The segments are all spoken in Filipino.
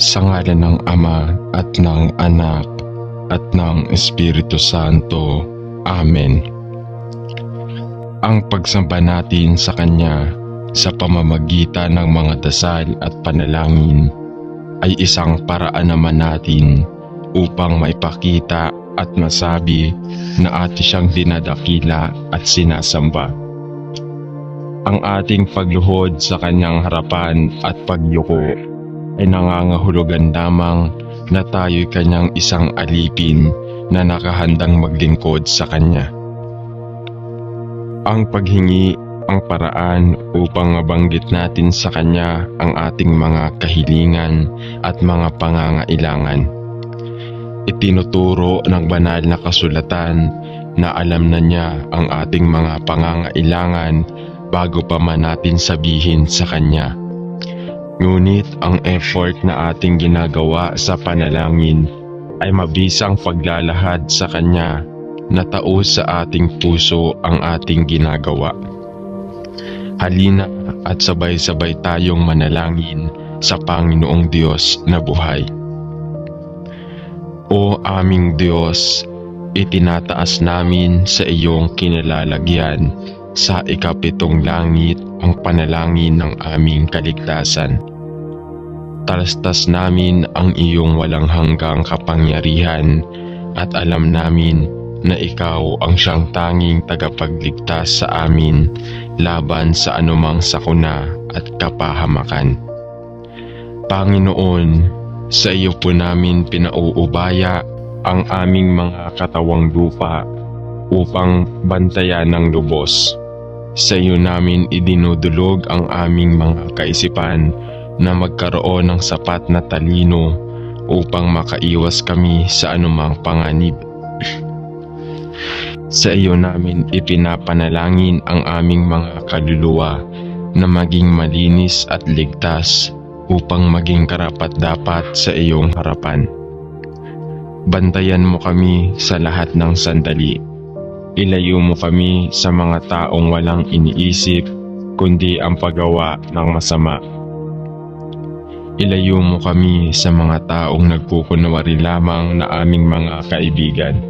Sa ngalan ng Ama at ng Anak at ng Espiritu Santo. Amen. Ang pagsamba natin sa Kanya sa pamamagitan ng mga dasal at panalangin ay isang paraan naman natin upang maipakita at masabi na atin siyang dinadakila at sinasamba. Ang ating pagluhod sa Kanyang harapan at pagyuko ay nangangahulugan lamang na tayo'y Kanyang isang alipin na nakahandang maglingkod sa Kanya. Ang paghingi ang paraan upang mabanggit natin sa Kanya ang ating mga kahilingan at mga pangangailangan. Itinuturo ng banal na kasulatan na alam na niya ang ating mga pangangailangan bago pa man natin sabihin sa Kanya. Ngunit ang effort na ating ginagawa sa panalangin ay mabisang paglalahad sa Kanya na taos sa ating puso ang ating ginagawa. Halina at sabay-sabay tayong manalangin sa Panginoong Diyos na buhay. O aming Diyos, itinataas namin sa iyong kinalalagyan sa ikapitong langit ang panalangin ng aming kaligtasan. Talastas namin ang iyong walang hanggang kapangyarihan at alam namin na ikaw ang siyang tanging tagapagligtas sa amin laban sa anumang sakuna at kapahamakan. Panginoon, sa iyo po namin pinauubaya ang aming mga katawang lupa upang bantayan ng lubos. Sa iyo namin idinudulog ang aming mga kaisipan na magkaroon ng sapat na talino upang makaiwas kami sa anumang panganib. Sa iyo namin ipinapanalangin ang aming mga kaluluwa na maging malinis at ligtas upang maging karapat-dapat sa iyong harapan. Bantayan mo kami sa lahat ng sandali. Ilayo mo kami sa mga taong walang iniisip kundi ang paggawa ng masama. Ilayo mo kami sa mga taong nagkukunwari lamang na aming mga kaibigan.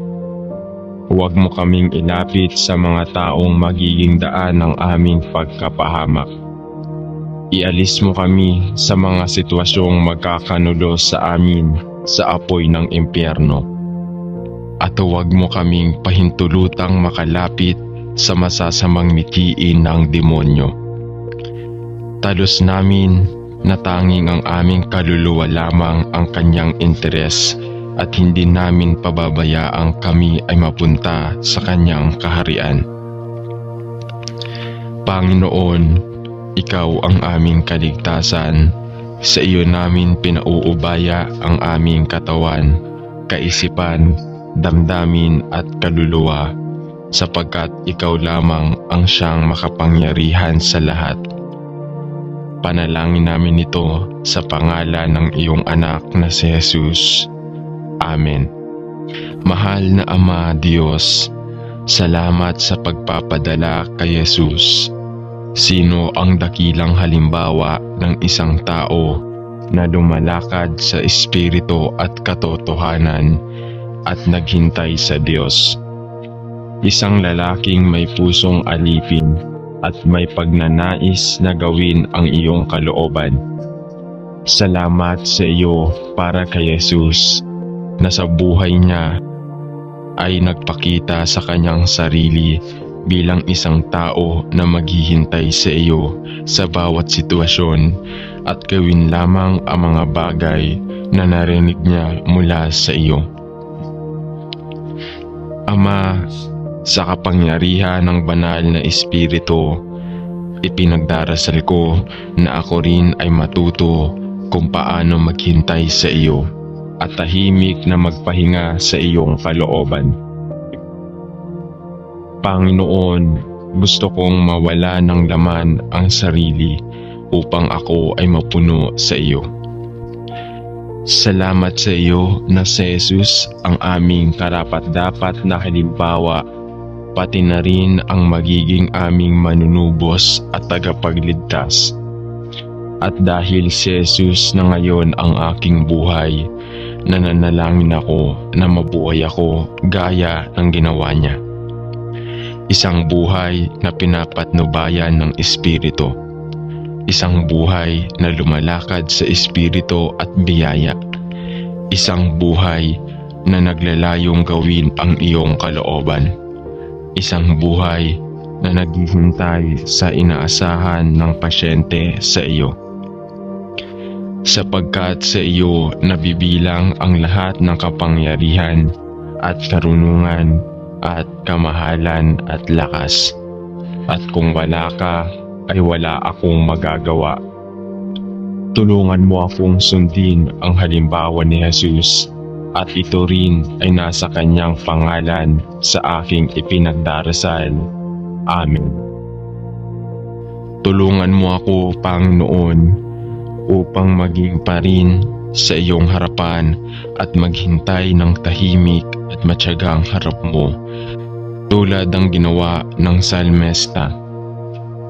Huwag mo kaming ilapit sa mga taong magiging daan ng aming pagkapahamak. Ialis mo kami sa mga sitwasyong magkakanulo sa amin sa apoy ng impyerno. At huwag mo kaming pahintulutang makalapit sa masasamang mitiin ng demonyo. Talos namin na tanging ang aming kaluluwa lamang ang kanyang interes at hindi namin pababayaang kami ay mapunta sa kanyang kaharian. Panginoon, ikaw ang aming kaligtasan. Sa iyo namin pinauubaya ang aming katawan, kaisipan, damdamin at kaluluwa, sapagkat ikaw lamang ang siyang makapangyarihan sa lahat. Panalangin namin ito sa pangalan ng iyong anak na si Jesus. Amen. Mahal na Ama Diyos, salamat sa pagpapadala kay Jesus. Sino ang dakilang halimbawa ng isang tao na lumalakad sa espiritu at katotohanan at naghintay sa Diyos? Isang lalaking may pusong alipin at may pagnanais na gawin ang iyong kalooban. Salamat sa iyo para kay Jesus na sa buhay niya ay nagpakita sa kanyang sarili bilang isang tao na maghihintay sa iyo sa bawat sitwasyon at gawin lamang ang mga bagay na narinig niya mula sa iyo. Ama, sa kapangyarihan ng banal na Espiritu, ipinagdarasal ko na ako rin ay matuto kung paano maghintay sa iyo at tahimik na magpahinga sa iyong kalooban. Panginoon, gusto kong mawala ng laman ang sarili upang ako ay mapuno sa iyo. Salamat sa iyo na si Jesus ang aming karapat-dapat na halimbawa, pati na rin ang magiging aming manunubos at tagapagligtas. At dahil si Jesus na ngayon ang aking buhay, nananalangin ako na mabuhay ako gaya ng ginawa niya. Isang buhay na pinapatnubayan ng Espiritu. Isang buhay na lumalakad sa Espiritu at biyaya. Isang buhay na naglalayong gawin ang iyong kalooban. Isang buhay na naghihintay sa inaasahan ng pasyente sa iyo. Sapagkat sa iyo nabibilang ang lahat ng kapangyarihan at karunungan at kamahalan at lakas. At kung wala ka, ay wala akong magagawa. Tulungan mo akong sundin ang halimbawa ni Jesus, at ito rin ay nasa kanyang pangalan sa aking ipinagdarasal. Amen. Tulungan mo ako, Panginoon, upang maging pa rin sa iyong harapan at maghintay ng tahimik at matyagang harap mo, tulad ng ginawa ng salmista.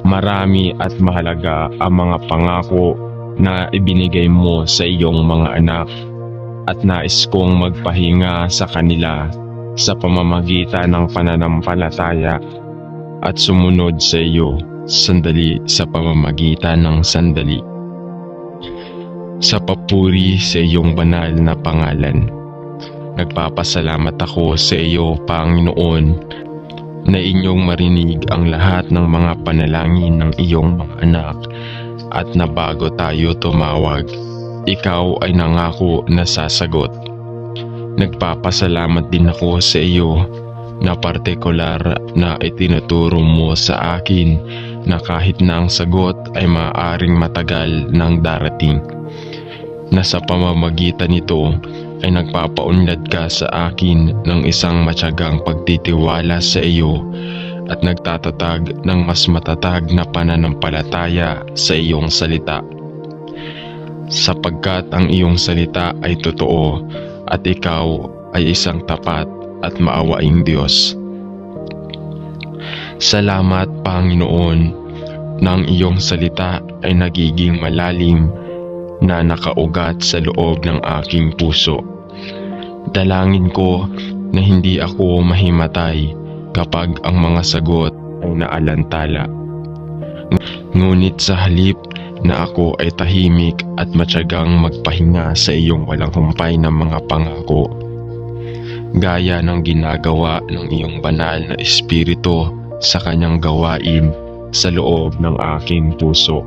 Marami at mahalaga ang mga pangako na ibinigay mo sa iyong mga anak, at nais kong magpahinga sa kanila sa pamamagitan ng pananampalataya at sumunod sa iyo sandali sa pamamagitan ng sandali. Sa papuri sa iyong banal na pangalan, nagpapasalamat ako sa iyo, Panginoon, na inyong marinig ang lahat ng mga panalangin ng iyong mga anak, at na bago tayo tumawag, ikaw ay nangako na sasagot. Nagpapasalamat din ako sa iyo na partikular na itinuturo mo sa akin na kahit na ang sagot ay maaaring matagal nang darating, na sa pamamagitan nito ay nagpapaunlad ka sa akin ng isang matyagang pagtitiwala sa iyo at nagtatatag ng mas matatag na pananampalataya sa iyong salita. Sapagkat ang iyong salita ay totoo at ikaw ay isang tapat at maawaing Diyos. Salamat, Panginoon, na ang iyong salita ay nagiging malalim na nakaugat sa loob ng aking puso. Dalangin ko na hindi ako mahimatay kapag ang mga sagot ay naalantala. Ngunit sa halip na ako ay tahimik at matyagang magpahinga sa iyong walang humpay na mga pangako, gaya ng ginagawa ng iyong banal na Espiritu sa kanyang gawain sa loob ng aking puso.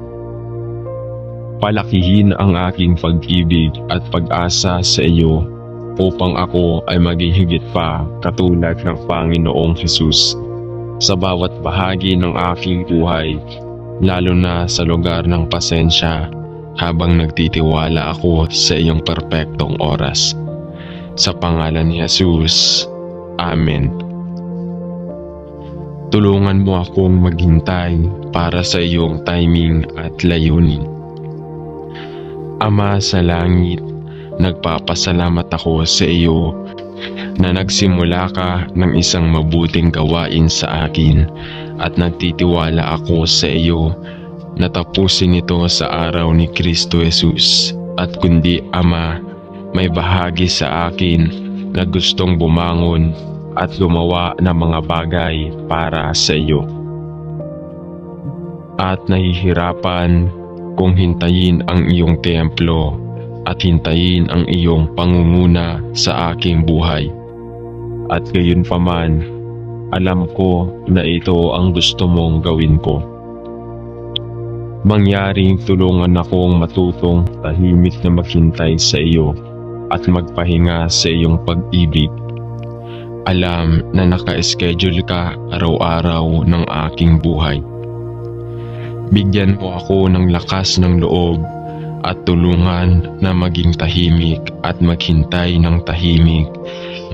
Palakihin ang aking pag-ibig at pag-asa sa iyo upang ako ay maghihigit pa katulad ng Panginoong Hesus sa bawat bahagi ng aking buhay, lalo na sa lugar ng pasensya, habang nagtitiwala ako sa iyong perpektong oras. Sa pangalan ni Jesus, Amen. Tulungan mo akong maghintay para sa iyong timing at layunin. Ama sa langit, nagpapasalamat ako sa iyo na nagsimula ka ng isang mabuting gawain sa akin, at nagtitiwala ako sa iyo na tapusin ito sa araw ni Kristo Jesus. At kundi, Ama, may bahagi sa akin na gustong bumangon at gumawa ng mga bagay para sa iyo, at nahihirapan kung hintayin ang iyong templo at hintayin ang iyong pangunguna sa aking buhay. At gayon paman, alam ko na ito ang gusto mong gawin ko. Mangyaring tulungan akong matutong tahimik na maghintay sa iyo at magpahinga sa iyong pag-ibig. Alam na naka-schedule ka araw-araw ng aking buhay. Bigyan mo ako ng lakas ng loob at tulungan na maging tahimik at maghintay ng tahimik,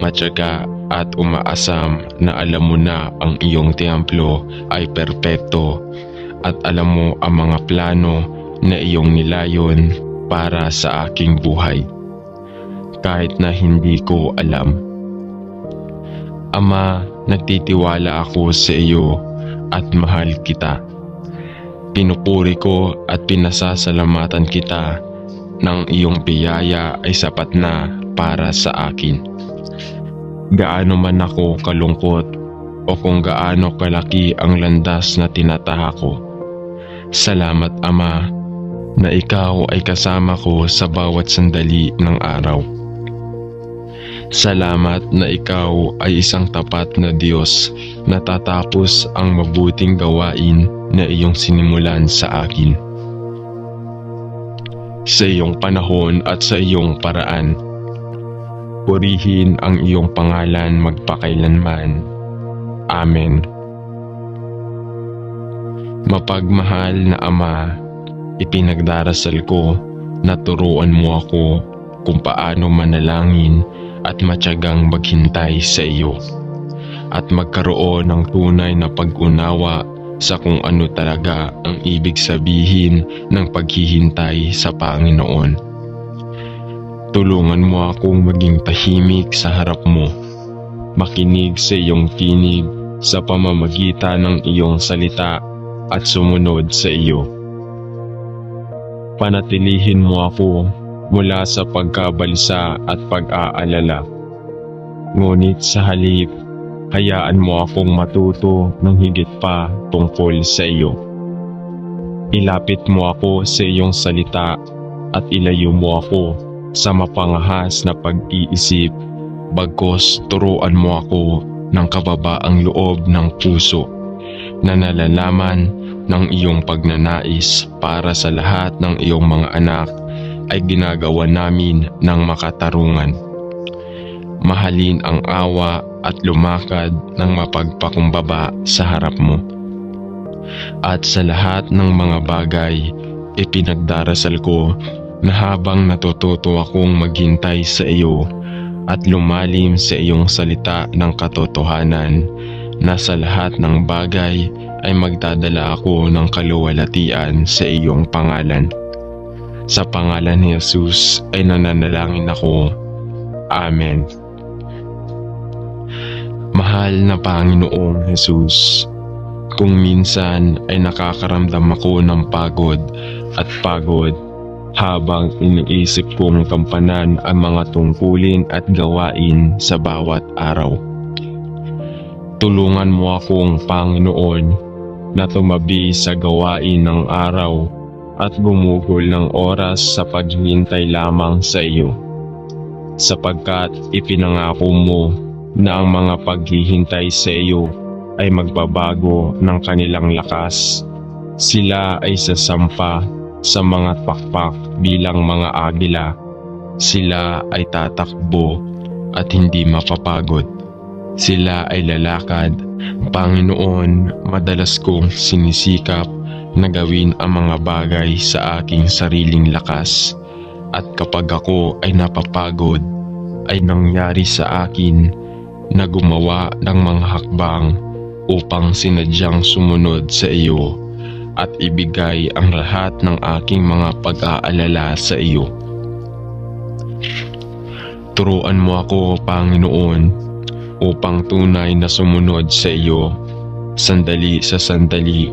matyaga at umaasam na alam mo na ang iyong templo ay perpekto, at alam mo ang mga plano na iyong nilayon para sa aking buhay, kahit na hindi ko alam. Ama, nagtitiwala ako sa iyo at mahal kita. Pinupuri ko at pinasasalamatan kita ng iyong biyaya ay sapat na para sa akin. Gaano man ako kalungkot o kung gaano kalaki ang landas na tinataha ko. Salamat Ama na ikaw ay kasama ko sa bawat sandali ng araw. Salamat na ikaw ay isang tapat na Diyos na tatapos ang mabuting gawain na iyong sinimulan sa akin. Sa iyong panahon at sa iyong paraan, purihin ang iyong pangalan magpakailanman. Amen. Mapagmahal na Ama, ipinagdarasal ko na turuan mo ako kung paano manalangin at matyagang maghintay sa iyo at magkaroon ng tunay na pag-unawa sa kung ano talaga ang ibig sabihin ng paghihintay sa Panginoon. Tulungan mo akong maging tahimik sa harap mo, makinig sa iyong tinig sa pamamagitan ng iyong salita at sumunod sa iyo. Panatilihin mo ako mula sa pagkabalisa at pag-aalala. Ngunit sa halip, hayaan mo akong matuto ng higit pa tungkol sa iyo. Ilapit mo ako sa iyong salita at ilayo mo ako sa mapangahas na pag-iisip, bagkus turuan mo ako ng kababaang loob ng puso na nalalaman ng iyong pagnanais para sa lahat ng iyong mga anak ay ginagawa namin ng makatarungan. Mahalin ang awa at lumakad ng mapagpakumbaba sa harap mo. At sa lahat ng mga bagay, ipinagdarasal ko na habang natututo akong maghintay sa iyo at lumalim sa iyong salita ng katotohanan, na sa lahat ng bagay ay magdadala ako ng kaluwalhatian sa iyong pangalan. Sa pangalan ni Jesus ay nananalangin ako. Amen. Mahal na Panginoong Jesus, kung minsan ay nakakaramdam ako ng pagod habang iniisip kong kampanan ang mga tungkulin at gawain sa bawat araw. Tulungan mo akong Panginoon na tumabi sa gawain ng araw at gumugol ng oras sa paghihintay lamang sa iyo, sapagkat ipinangako mo na ang mga paghihintay sa iyo ay magbabago ng kanilang lakas. Sila ay sasampa sa mga pakpak bilang mga agila. Sila ay tatakbo at hindi mapapagod. Sila ay lalakad. Panginoon, madalas kong sinisikap na gawin ang mga bagay sa aking sariling lakas, at kapag ako ay napapagod, ay nangyari sa akin na gumawa ng mga hakbang upang sinadyang sumunod sa iyo at ibigay ang lahat ng aking mga pag-aalala sa iyo. Turuan mo ako, Panginoon, upang tunay na sumunod sa iyo, sandali sa sandali,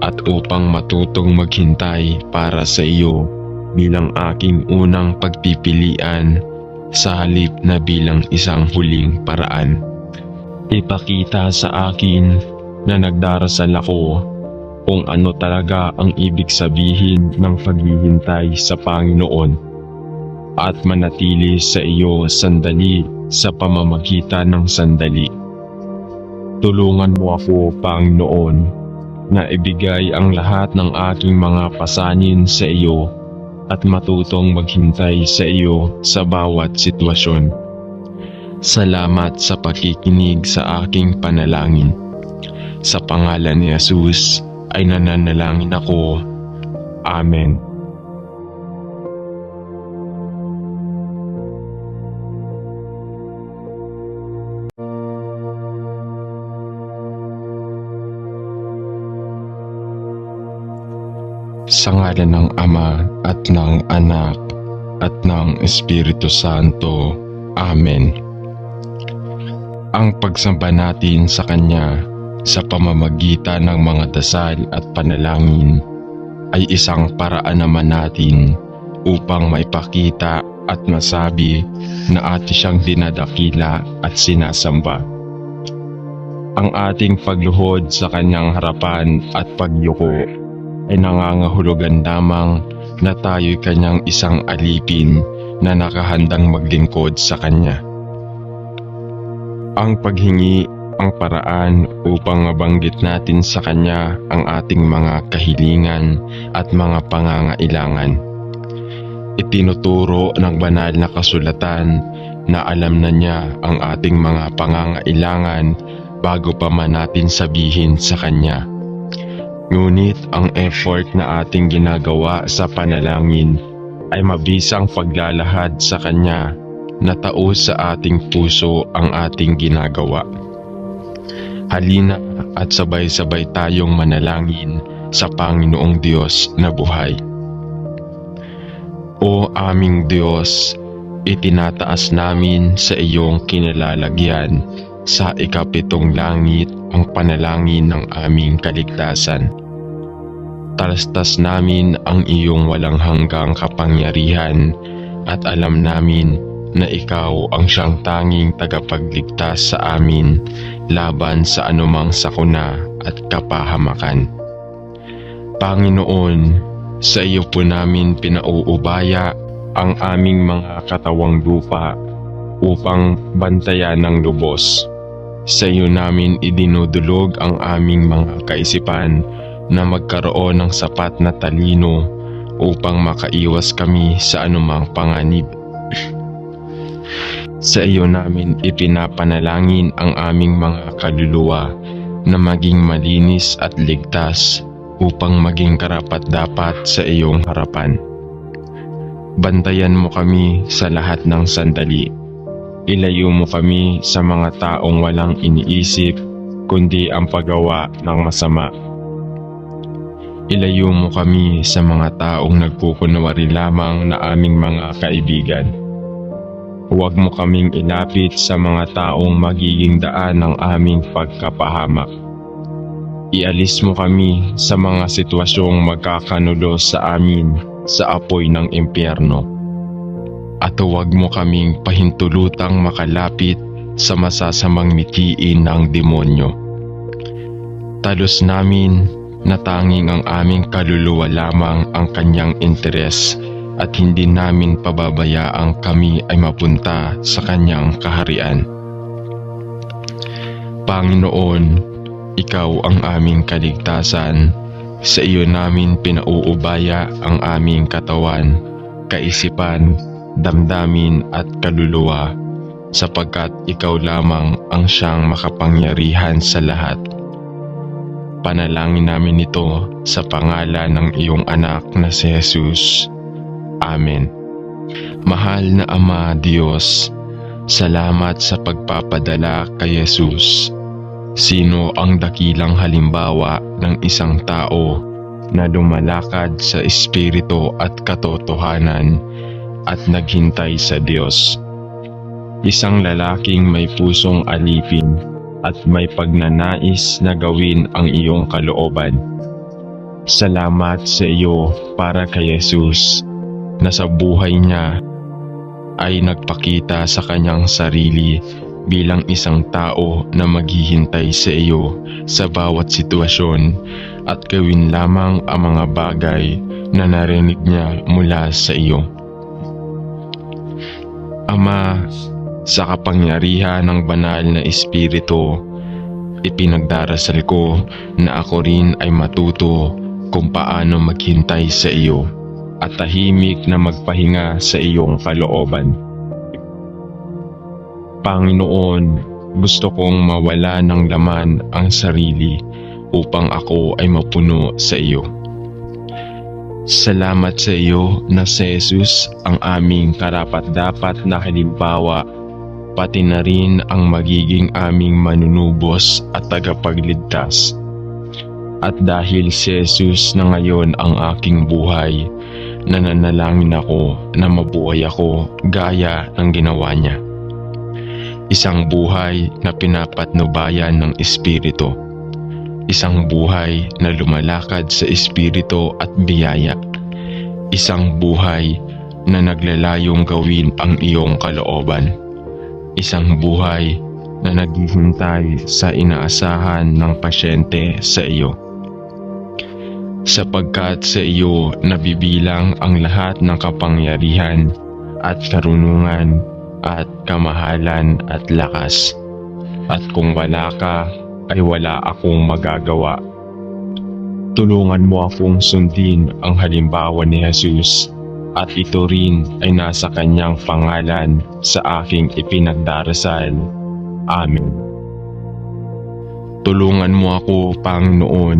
at upang matutong maghintay para sa iyo bilang aking unang pagpipilian sa halip na bilang isang huling paraan. Ipakita sa akin na nagdarasal ako kung ano talaga ang ibig sabihin ng paghihintay sa Panginoon at manatili sa iyo sandali sa pamamagitan ng sandali. Tulungan mo ako, Panginoon, na ibigay ang lahat ng aking mga pasanin sa iyo at matutong maghintay sa iyo sa bawat sitwasyon. Salamat sa pakikinig sa aking panalangin. Sa pangalan ni Jesus ay nananalangin ako. Amen. Sa ngalan ng Ama at ng Anak at ng Espiritu Santo. Amen. Ang pagsamba natin sa Kanya sa pamamagitan ng mga dasal at panalangin ay isang paraan naman natin upang maipakita at masabi na atin siyang dinadakila at sinasamba. Ang ating pagluhod sa kanyang harapan at pagyuko ay nangangahulugan lamang na tayo'y kanyang isang alipin na nakahandang maglingkod sa kanya. Ang paghingi ang paraan upang mabanggit natin sa kanya ang ating mga kahilingan at mga pangangailangan. Itinuturo ng banal na kasulatan na alam na niya ang ating mga pangangailangan bago pa man natin sabihin sa kanya. Ngunit ang effort na ating ginagawa sa panalangin ay mabisang paglalahad sa kanya na taos sa ating puso ang ating ginagawa. Halina at sabay-sabay tayong manalangin sa Panginoong Diyos na buhay. O aming Diyos, itinataas namin sa iyong kinalalagyan sa ikapitong langit ang panalangin ng aming kaligtasan. Talastas namin ang iyong walang hanggang kapangyarihan at alam namin na ikaw ang siyang tanging tagapagligtas sa amin laban sa anumang sakuna at kapahamakan. Panginoon, sa iyo po namin pinauubaya ang aming mga katawang lupa upang bantayan ng lubos. Sa iyo namin idinudulog ang aming mga kaisipan na magkaroon ng sapat na talino upang makaiwas kami sa anumang panganib. Sa iyo namin ipinapanalangin ang aming mga kaluluwa na maging malinis at ligtas upang maging karapat-dapat sa iyong harapan. Bantayan mo kami sa lahat ng sandali. Ilayo mo kami sa mga taong walang iniisip kundi ang paggawa ng masama. Ilayo mo kami sa mga taong nagkukunwari lamang na aming mga kaibigan. Huwag mo kaming ilapit sa mga taong magiging daan ng aming pagkapahamak. Ialis mo kami sa mga sitwasyong magkakanulos sa amin sa apoy ng impyerno. At huwag mo kaming pahintulutang makalapit sa masasamang mitiin ng demonyo. Talos namin na tanging ang aming kaluluwa lamang ang kanyang interes at hindi namin pababayaang kami ay mapunta sa kanyang kaharian. Panginoon, ikaw ang aming kaligtasan. Sa iyo namin pinauubaya ang aming katawan, kaisipan, damdamin at kaluluwa, sapagkat ikaw lamang ang siyang makapangyarihan sa lahat. Panalangin namin ito sa pangalan ng iyong anak na si Jesus. Amen. Mahal na Ama Diyos, salamat sa pagpapadala kay Jesus. Sino ang dakilang halimbawa ng isang tao na lumalakad sa espiritu at katotohanan at naghintay sa Diyos? Isang lalaking may pusong alipin at may pagnanais na gawin ang iyong kalooban. Salamat sa iyo para kay Jesus na sa buhay niya ay nagpakita sa kanyang sarili bilang isang tao na maghihintay sa iyo sa bawat sitwasyon at gawin lamang ang mga bagay na narinig niya mula sa iyo. Ama, sa kapangyarihan ng banal na Espiritu, ipinagdarasal ko na ako rin ay matuto kung paano maghintay sa iyo at tahimik na magpahinga sa iyong kalooban. Panginoon, gusto kong mawala ng laman ang sarili upang ako ay mapuno sa iyo. Salamat sa iyo na si Jesus ang aming karapat-dapat na halimbawa, pati na rin ang magiging aming manunubos at tagapagligtas. At dahil si Jesus na ngayon ang aking buhay, nananalangin ako na mabuhay ako gaya ng ginawa niya. Isang buhay na pinapatnubayan ng Espiritu. Isang buhay na lumalakad sa espiritu at biyaya. Isang buhay na naglalayong gawin ang iyong kalooban. Isang buhay na naghihintay sa inaasahan ng pasyente sa iyo. Sapagkat sa iyo nabibilang ang lahat ng kapangyarihan at karunungan at kamahalan at lakas. At kung wala ka, ay wala akong magagawa. Tulungan mo akong sundin ang halimbawa ni Jesus, at ito rin ay nasa kanyang pangalan sa aking ipinagdarasal. Amen. Tulungan mo ako, Panginoon,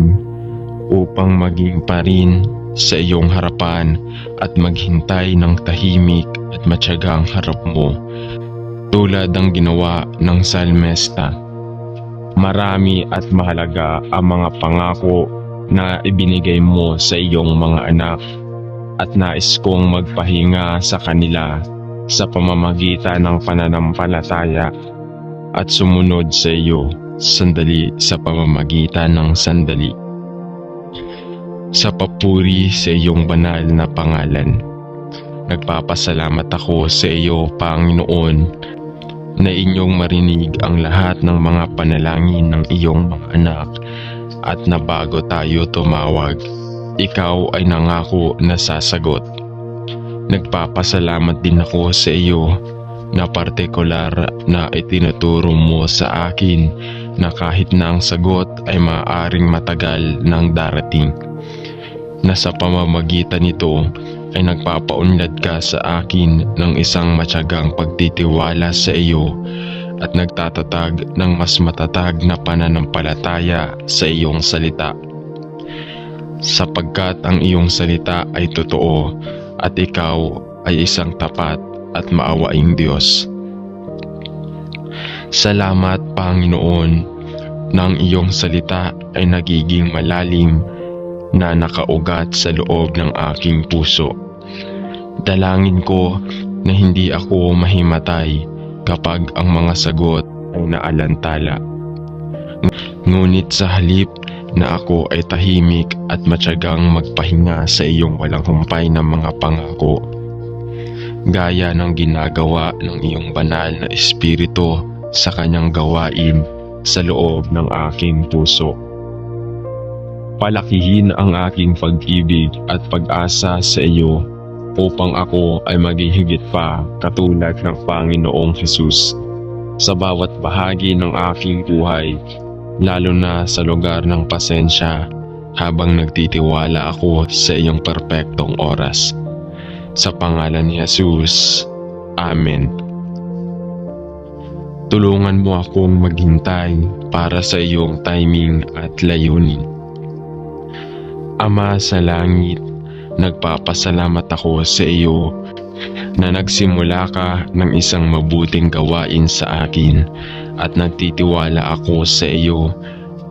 upang maging pa rin sa iyong harapan at maghintay ng tahimik at matyagang harap mo, tulad ng ginawa ng salmesta. Marami at mahalaga ang mga pangako na ibinigay mo sa iyong mga anak, at nais kong magpahinga sa kanila sa pamamagitan ng pananampalataya at sumunod sa iyo sandali sa pamamagitan ng sandali. Sa papuri sa iyong banal na pangalan, nagpapasalamat ako sa iyo, Panginoon, na inyong marinig ang lahat ng mga panalangin ng iyong mga anak, at na bago tayo tumawag, ikaw ay nangako na sasagot. Nagpapasalamat din ako sa iyo na partikular na itinuturo mo sa akin na kahit na ang sagot ay maaaring matagal nang darating, na sa pamamagitan nito ay nagpapaunlad ka sa akin ng isang matyagang pagtitiwala sa iyo at nagtatatag ng mas matatag na pananampalataya sa iyong salita. Sapagkat ang iyong salita ay totoo at ikaw ay isang tapat at maawaing Diyos. Salamat, Panginoon, na ang iyong salita ay nagiging malalim na nakaugat sa loob ng aking puso. Dalangin ko na hindi ako mahimatay kapag ang mga sagot ay naalantala. Ngunit sa halip na ako ay tahimik at matyagang magpahinga sa iyong walang humpay na mga pangako, gaya ng ginagawa ng iyong banal na espiritu sa kanyang gawain sa loob ng aking puso. Palakihin ang aking pag-ibig at pag-asa sa iyo upang ako ay maging higit pa katulad ng Panginoong Hesus sa bawat bahagi ng aking buhay, lalo na sa lugar ng pasensya, habang nagtitiwala ako sa iyong perpektong oras. Sa pangalan ni Jesus, Amen. Tulungan mo akong maghintay para sa iyong timing at layunin. Ama sa langit, nagpapasalamat ako sa iyo na nagsimula ka ng isang mabuting gawain sa akin, at nagtitiwala ako sa iyo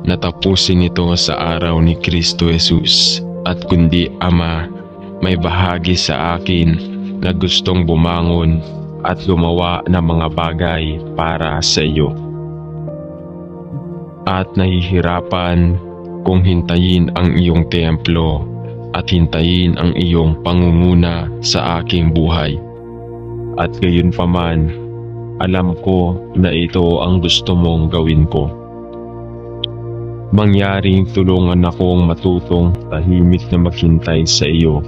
na tapusin ito sa araw ni Kristo Jesus. At kundi, Ama, may bahagi sa akin na gustong bumangon at gumawa ng mga bagay para sa iyo, at nahihirapan kung hintayin ang iyong templo at hintayin ang iyong pangunguna sa aking buhay. At gayon paman, alam ko na ito ang gusto mong gawin ko. Mangyaring tulungan akong matutong tahimik na maghintay sa iyo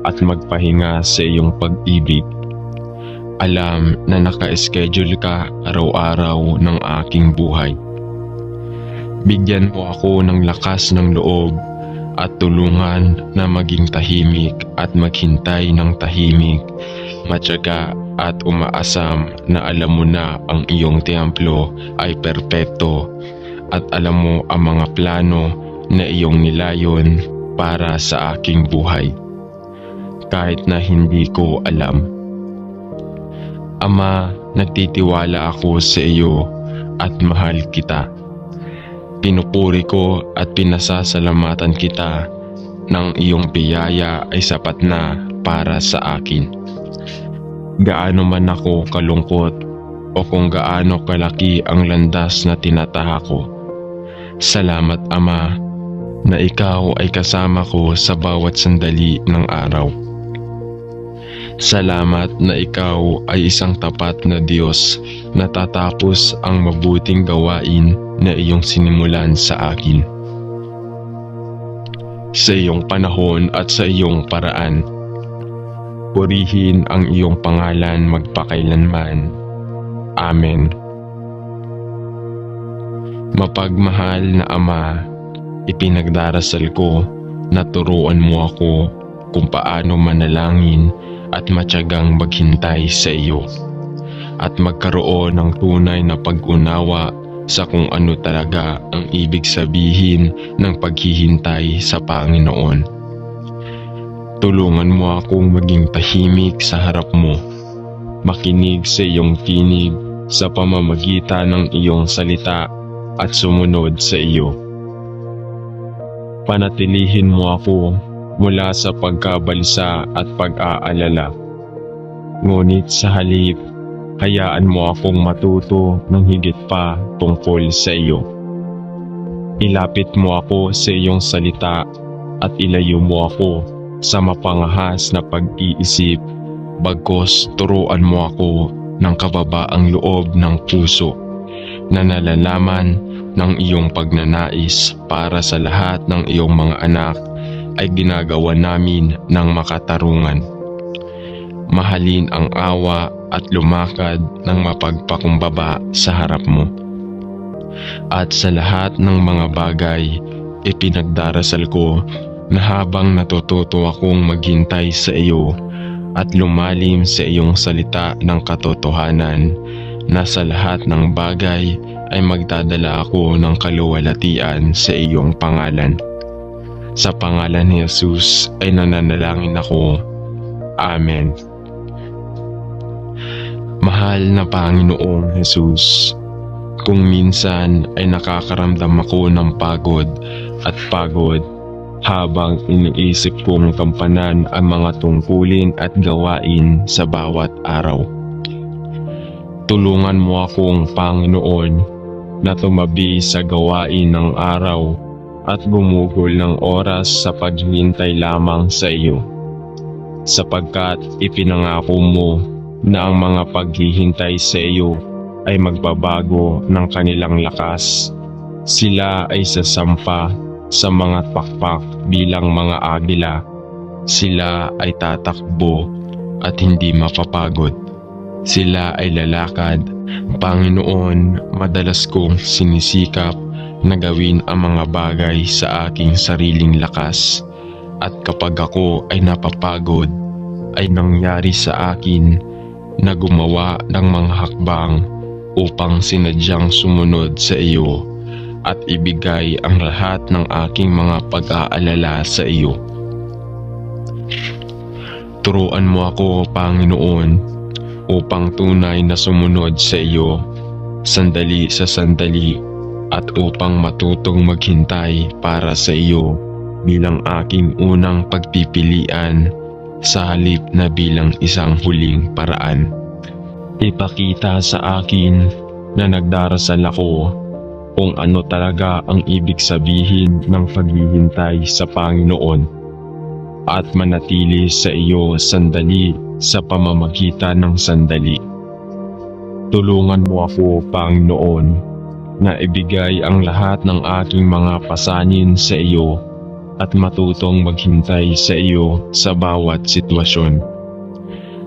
at magpahinga sa iyong pag-ibig. Alam na naka-schedule ka araw-araw ng aking buhay. Bigyan mo ako ng lakas ng loob at tulungan na maging tahimik at maghintay ng tahimik, matyaga at umaasam na alam mo na ang iyong templo ay perpekto, at alam mo ang mga plano na iyong nilayon para sa aking buhay, kahit na hindi ko alam. Ama, nagtitiwala ako sa iyo at mahal kita. Pinupuri ko at pinasasalamatan kita ng iyong biyaya ay sapat na para sa akin. Gaano man ako kalungkot o kung gaano kalaki ang landas na tinataha ko, Salamat Ama na Ikaw ay kasama ko sa bawat sandali ng araw. Salamat na Ikaw ay isang tapat na Diyos na tatapos ang mabuting gawain na Iyong sinimulan sa akin. Sa iyong panahon at sa iyong paraan, purihin ang iyong pangalan magpakailanman. Amen. Mapagmahal na Ama, ipinagdarasal ko na turuan mo ako kung paano manalangin at matyagang maghintay sa iyo at magkaroon ng tunay na pag-unawa sa kung ano talaga ang ibig sabihin ng paghihintay sa Panginoon. Tulungan mo akong maging tahimik sa harap mo, makinig sa iyong tinig sa pamamagitan ng iyong salita at sumunod sa iyo. Panatilihin mo ako mula sa pagkabalisa at pag-aalala. Ngunit sa halip, hayaan mo akong matuto ng higit pa tungkol sa iyo. Ilapit mo ako sa iyong salita at ilayo mo ako sa mapangahas na pag-iisip, bagkus turuan mo ako ng kababaang loob ng puso na nalalaman ng iyong pagnanais para sa lahat ng iyong mga anak ay ginagawa namin ng makatarungan. Mahalin ang awa at lumakad ng mapagpakumbaba sa harap mo. At sa lahat ng mga bagay, ipinagdarasal ko na habang natututo akong maghintay sa iyo at lumalim sa iyong salita ng katotohanan, na sa lahat ng bagay ay magdadala ako ng kaluwalhatian sa iyong pangalan. Sa pangalan ni Jesus ay nananalangin ako. Amen. Mahal na Panginoong Jesus, kung minsan ay nakakaramdam ako ng pagod habang iniisip kong kampanan ang mga tungkulin at gawain sa bawat araw. Tulungan mo akong Panginoon na tumabi sa gawain ng araw at gumugol ng oras sa paghihintay lamang sa iyo, sapagkat ipinangako mo na ang mga paghihintay sa iyo ay magbabago ng kanilang lakas. Sila ay sasampa sa mga pakpak bilang mga agila. Sila ay tatakbo at hindi mapapagod. Sila ay lalakad. Panginoon, madalas kong sinisikap na gawin ang mga bagay sa aking sariling lakas. At kapag ako ay napapagod, ay nangyari sa akin na gumawa ng mga hakbang upang sinadyang sumunod sa iyo at ibigay ang lahat ng aking mga pag-aalala sa iyo. Turuan mo ako, Panginoon, upang tunay na sumunod sa iyo, sandali sa sandali, at upang matutong maghintay para sa iyo bilang aking unang pagpipilian sa halip na bilang isang huling paraan. Ipakita sa akin na nagdarasal ako kung ano talaga ang ibig sabihin ng paghihintay sa Panginoon at manatili sa iyo sandali sa pamamagitan ng sandali. Tulungan mo ako, Panginoon, na ibigay ang lahat ng aking mga pasanin sa iyo at matutong maghintay sa iyo sa bawat sitwasyon.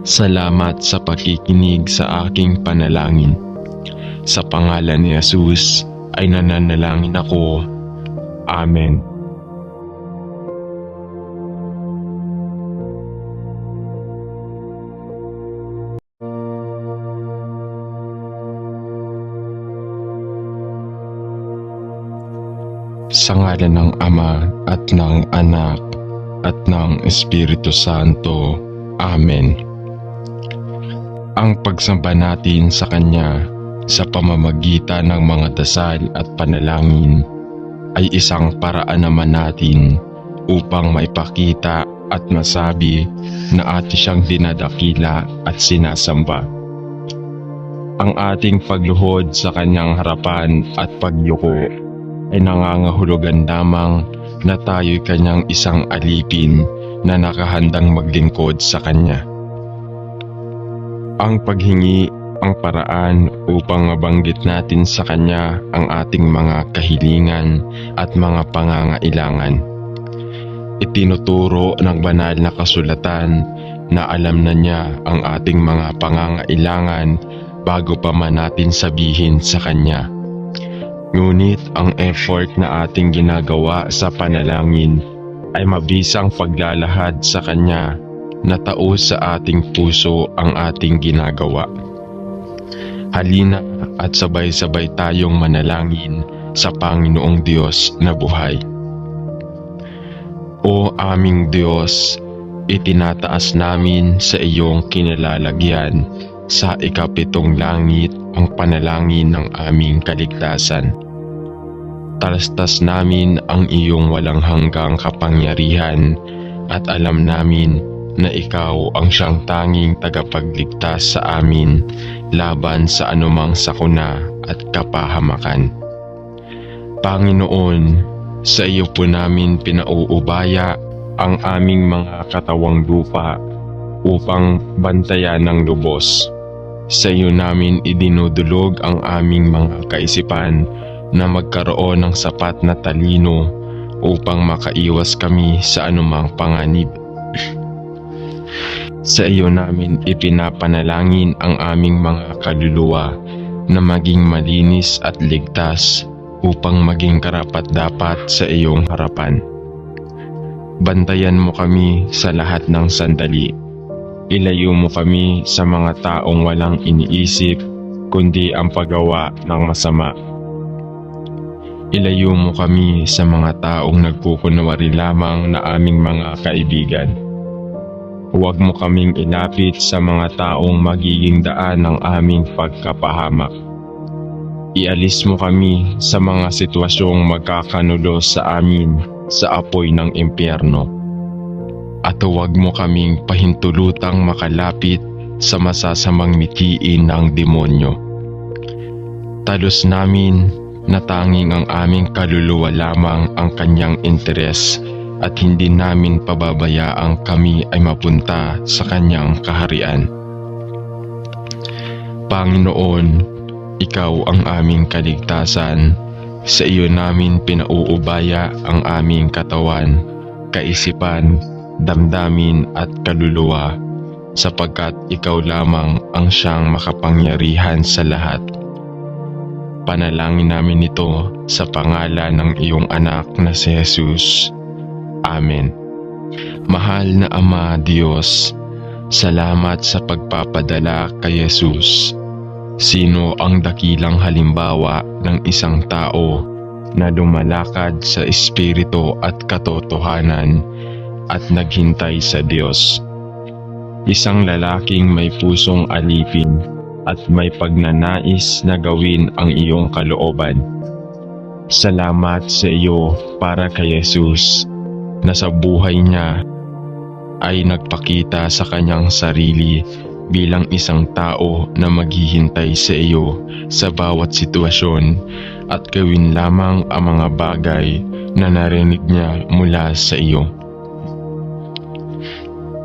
Salamat sa pakikinig sa aking panalangin. Sa pangalan ni Jesus ay nananalangin ako. Amen. Sa ngalan ng Ama at ng Anak at ng Espiritu Santo. Amen. Ang pagsamba natin sa Kanya sa pamamagitan ng mga dasal at panalangin ay isang paraan naman natin upang maipakita at masabi na atin siyang dinadakila at sinasamba. Ang ating pagluhod sa Kanyang harapan at pagyuko ay nangangahulugan lamang na tayo'y kanyang isang alipin na nakahandang maglingkod sa kanya. Ang paghingi ang paraan upang mabanggit natin sa kanya ang ating mga kahilingan at mga pangangailangan. Itinuturo ng banal na kasulatan na alam na niya ang ating mga pangangailangan bago pa man natin sabihin sa kanya. Ngunit ang effort na ating ginagawa sa panalangin ay mabisang paglalahad sa kanya na taos sa ating puso ang ating ginagawa. Halina at sabay-sabay tayong manalangin sa Panginoong Diyos na buhay. O aming Diyos, itinataas namin sa iyong kinalalagyan sa ikapitong langit ang panalangin ng aming kaligtasan. Talastas namin ang iyong walang hanggang kapangyarihan at alam namin na ikaw ang siyang tanging tagapagligtas sa amin laban sa anumang sakuna at kapahamakan. Panginoon, sa iyo po namin pinauubaya ang aming mga katawang lupa upang bantayan ng lubos. Sa iyo namin idinudulog ang aming mga kaisipan na magkaroon ng sapat na talino upang makaiwas kami sa anumang panganib. Sa iyo namin ipinapanalangin ang aming mga kaluluwa na maging malinis at ligtas upang maging karapat-dapat sa iyong harapan. Bantayan mo kami sa lahat ng sandali. Ilayo mo kami sa mga taong walang iniisip kundi ang paggawa ng masama. Ilayo mo kami sa mga taong nagkukunwari lamang na aming mga kaibigan. Huwag mo kaming ilapit sa mga taong magiging daan ng aming pagkapahamak. Ialis mo kami sa mga sitwasyong magkakanulo sa amin sa apoy ng impyerno. At huwag mo kaming pahintulutang makalapit sa masasamang mitiin ng demonyo. Talos namin na tanging ang aming kaluluwa lamang ang kanyang interes at hindi namin pababayaang kami ay mapunta sa kanyang kaharian. Panginoon, ikaw ang aming kaligtasan. Sa iyo namin pinauubaya ang aming katawan, kaisipan, damdamin at kaluluwa, sapagkat ikaw lamang ang siyang makapangyarihan sa lahat. Panalangin namin ito sa pangalan ng iyong anak na si Jesus. Amen. Mahal na Ama Diyos, salamat sa pagpapadala kay Jesus. Sino ang dakilang halimbawa ng isang tao na lumalakad sa espiritu at katotohanan at naghintay sa Diyos? Isang lalaking may pusong alipin at may pagnanais na gawin ang iyong kalooban. Salamat sa iyo para kay Jesus na sa buhay niya ay nagpakita sa kanyang sarili bilang isang tao na maghihintay sa iyo sa bawat sitwasyon at gawin lamang ang mga bagay na narinig niya mula sa iyo.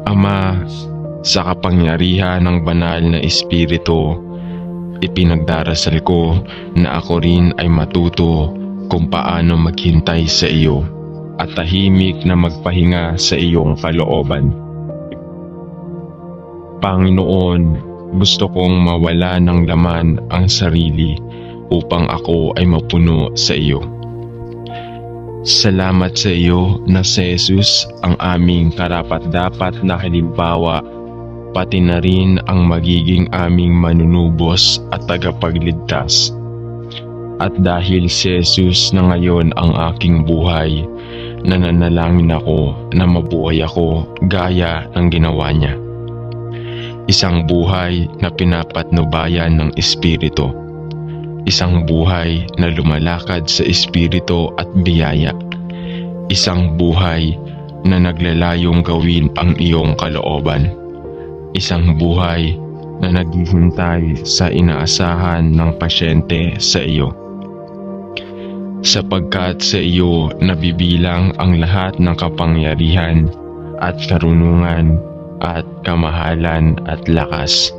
Ama, sa kapangyarihan ng banal na Espiritu, ipinagdarasal ko na ako rin ay matuto kung paano maghintay sa iyo at tahimik na magpahinga sa iyong kalooban. Panginoon, gusto kong mawala ng laman ang sarili upang ako ay mapuno sa iyo. Salamat sa iyo na si Jesus ang aming karapat-dapat na halimbawa, pati na rin ang magiging aming manunubos at tagapagligtas. At dahil si Jesus na ngayon ang aking buhay, nananalangin ako na mabuhay ako gaya ng ginawa niya. Isang buhay na pinapatnubayan ng Espiritu. Isang buhay na lumalakad sa Espiritu at biyaya. Isang buhay na naglalayong gawin ang iyong kalooban. Isang buhay na naghihintay sa inaasahan ng pasyente sa iyo. sapagkat sa iyo nabibilang ang lahat ng kapangyarihan at karunungan at kamahalan at lakas.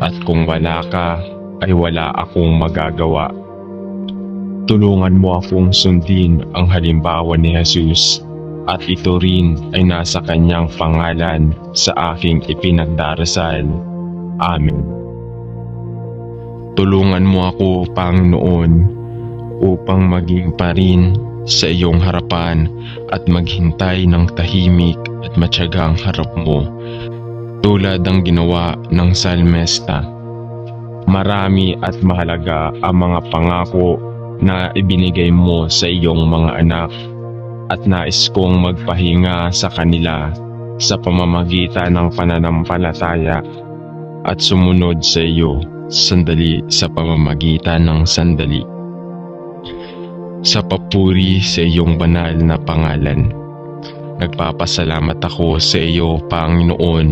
At kung wala ka, ay wala akong magagawa. Tulungan mo akong sundin ang halimbawa ni Jesus, at ito rin ay nasa kanyang pangalan sa aking ipinagdarasal. Amen. Tulungan mo ako, Panginoon, upang maging pa rin sa iyong harapan at maghintay ng tahimik at matyagang harap mo, tulad ng ginawa ng salmista. Marami at mahalaga ang mga pangako na ibinigay mo sa iyong mga anak, at nais kong magpahinga sa kanila sa pamamagitan ng pananampalataya at sumunod sa iyo sandali sa pamamagitan ng sandali. Sa papuri sa iyong banal na pangalan, nagpapasalamat ako sa iyo, Panginoon,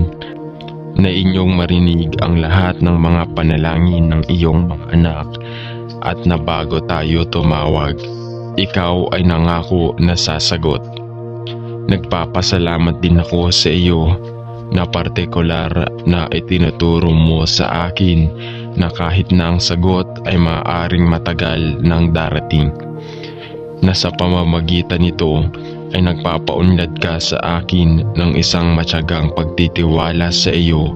na inyong marinig ang lahat ng mga panalangin ng iyong mga anak, at na bago tayo tumawag, ikaw ay nangako na sasagot. Nagpapasalamat din ako sa iyo na partikular na itinuturo mo sa akin na kahit na ang sagot ay maaaring matagal nang darating, na sa pamamagitan nito ay nagpapaunlad ka sa akin ng isang matyagang pagtitiwala sa iyo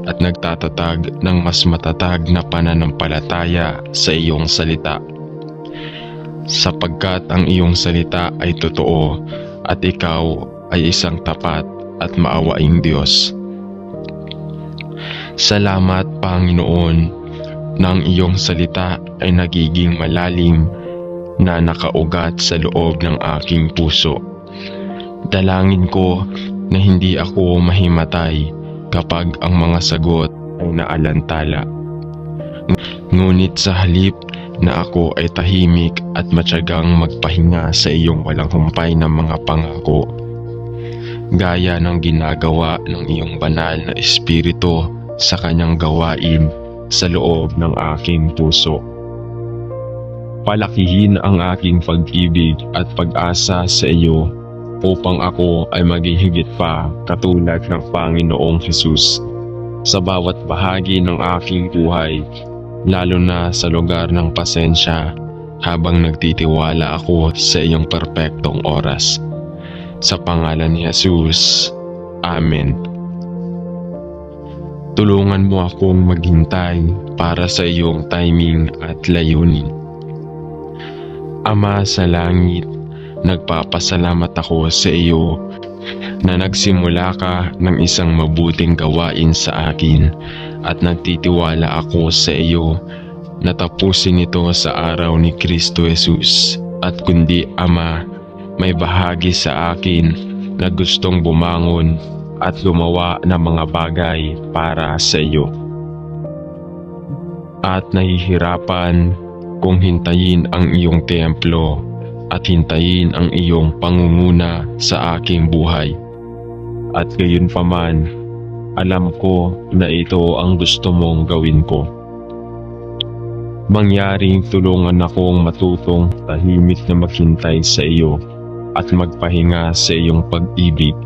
at nagtatatag ng mas matatag na pananampalataya sa iyong salita. Sapagkat ang iyong salita ay totoo at ikaw ay isang tapat at maawaing Diyos. Salamat, Panginoon, na ang iyong salita ay nagiging malalim na nakaugat sa loob ng aking puso. Dalangin ko na hindi ako mahimatay kapag ang mga sagot ay naalantala. Ngunit sa halip na ako ay tahimik at matyagang magpahinga sa iyong walang humpay na mga pangako, gaya ng ginagawa ng iyong banal na Espiritu sa kanyang gawain sa loob ng aking puso. Palakihin ang aking pag-ibig at pag-asa sa iyo upang ako ay maging higit pa katulad ng Panginoong Hesus sa bawat bahagi ng aking buhay, lalo na sa lugar ng pasensya, habang nagtitiwala ako sa iyong perpektong oras. Sa pangalan ni Jesus, Amen. Tulungan mo akong maghintay para sa iyong timing at layunin. Ama sa langit, nagpapasalamat ako sa iyo na nagsimula ka ng isang mabuting gawain sa akin, at nagtitiwala ako sa iyo na tapusin ito sa araw ni Kristo Jesus. At kundi, Ama, may bahagi sa akin na gustong bumangon at gumawa ng mga bagay para sa iyo, at nahihirapan kung hintayin ang iyong templo at hintayin ang iyong pangunguna sa aking buhay. At gayunpaman, alam ko na ito ang gusto mong gawin ko. Mangyaring tulungan akong matutong tahimik na maghintay sa iyo at magpahinga sa iyong pag-ibig.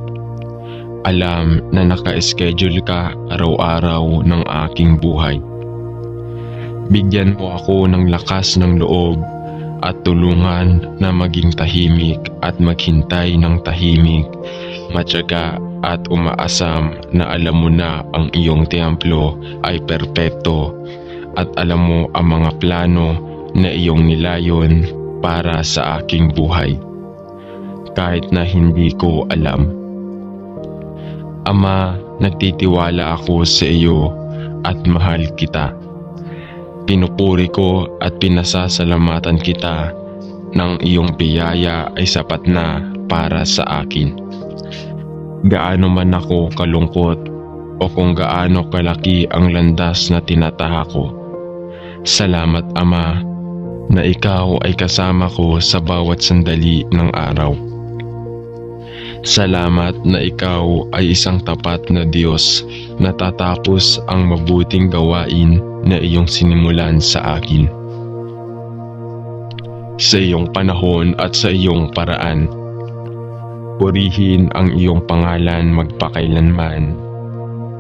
Alam na naka-schedule ka araw-araw ng aking buhay. Bigyan mo ako ng lakas ng loob at tulungan na maging tahimik at maghintay ng tahimik, matyaga at umaasam na alam mo na ang iyong templo ay perpekto, at alam mo ang mga plano na iyong nilayon para sa aking buhay, kahit na hindi ko alam. Ama, nagtitiwala ako sa iyo at mahal kita. Pinupuri ko at pinasasalamatan kita ng iyong biyaya ay sapat na para sa akin. Gaano man ako kalungkot o kung gaano kalaki ang landas na tinataha ko, salamat, Ama, na ikaw ay kasama ko sa bawat sandali ng araw. Salamat na ikaw ay isang tapat na Diyos na tatapos ang mabuting gawain na iyong sinimulan sa akin. sa iyong panahon at sa iyong paraan. Purihin ang iyong pangalan magpakailanman.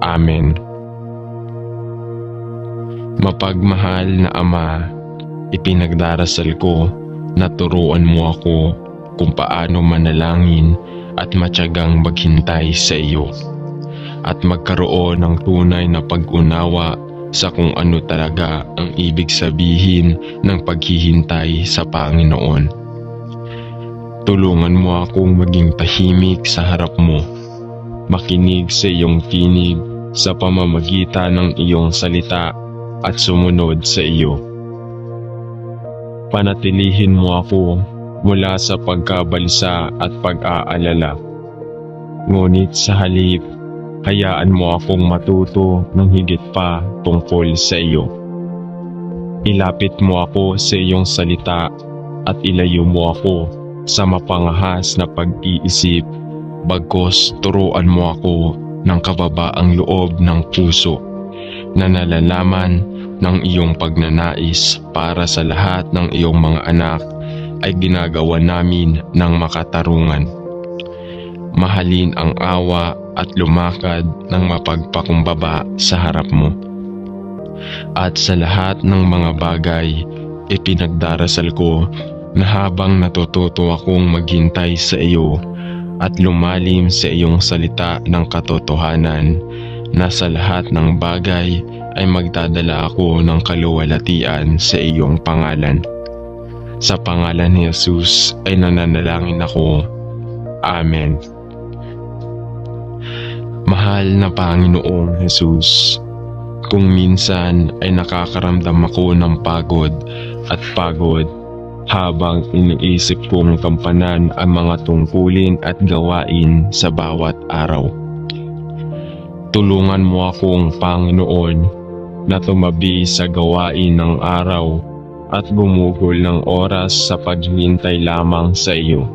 Amen. Mapagmahal na Ama, ipinagdarasal ko na turuan mo ako kung paano manalangin at matyagang maghintay sa iyo, at magkaroon ng tunay na pag-unawa sa kung ano talaga ang ibig sabihin ng paghihintay sa Panginoon. Tulungan mo akong maging tahimik sa harap mo, makinig sa iyong tinig sa pamamagitan ng iyong salita at sumunod sa iyo. Panatilihin mo ako mula sa pagkabalisa at pag-aalala. Ngunit sa halip, hayaan mo akong matuto ng higit pa tungkol sa iyo. Ilapit mo ako sa iyong salita at ilayo mo ako sa mapangahas na pag-iisip, bagkus turuan mo ako ng kababaang loob ng puso na nalalaman ng iyong pagnanais para sa lahat ng iyong mga anak ay ginagawa namin ng makatarungan. Mahalin ang awa at lumakad ng mapagpakumbaba sa harap mo. At sa lahat ng mga bagay, ipinagdarasal ko na habang natututo akong maghintay sa iyo at lumalim sa iyong salita ng katotohanan, na sa lahat ng bagay ay magdadala ako ng kaluwalhatian sa iyong pangalan. Sa pangalan ni Jesus ay nananalangin ako. Amen. Mahal na Panginoong Jesus, kung minsan ay nakakaramdam ako ng pagod habang iniisip kong gampanan ang mga tungkulin at gawain sa bawat araw. Tulungan mo akong Panginoon na tumabi sa gawain ng araw at bumugol ng oras sa paghihintay lamang sa iyo,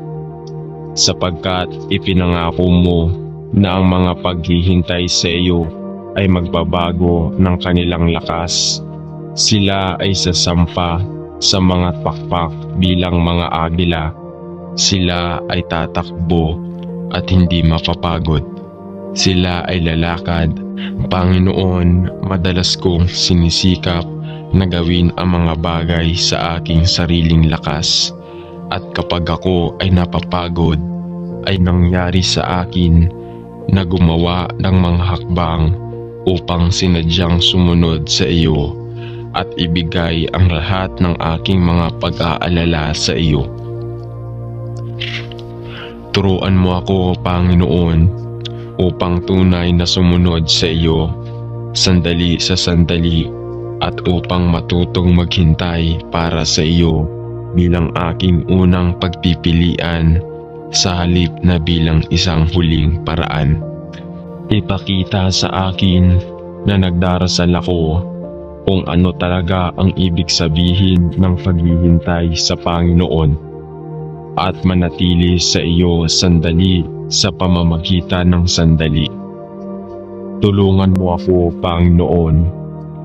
sapagkat ipinangako mo na ang mga paghihintay sa iyo ay magbabago ng kanilang lakas. Sila ay sasampa sa mga pakpak bilang mga agila. Sila ay tatakbo at hindi mapapagod. Sila ay lalakad. Panginoon, madalas kong sinisikap na gawin ang mga bagay sa aking sariling lakas, at kapag ako ay napapagod, ay nangyari sa akin na gumawa ng mga hakbang upang sinadyang sumunod sa iyo at ibigay ang lahat ng aking mga pag-aalala sa iyo. Turuan mo ako, Panginoon, upang tunay na sumunod sa iyo, sandali sa sandali, at upang matutong maghintay para sa iyo bilang aking unang pagpipilian sa halip na bilang isang huling paraan. Ipakita sa akin na nagdarasal ako kung ano talaga ang ibig sabihin ng paghihintay sa Panginoon, at manatili sa iyo sandali sa pamamagitan ng sandali. Tulungan mo ako, Panginoon,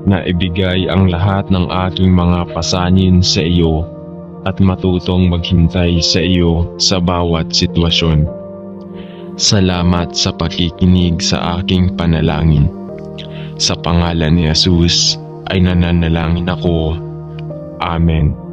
na ibigay ang lahat ng aking mga pasanin sa iyo at matutong maghintay sa iyo sa bawat sitwasyon. Salamat sa pakikinig sa aking panalangin. Sa pangalan ni Jesus ay nananalangin ako. Amen.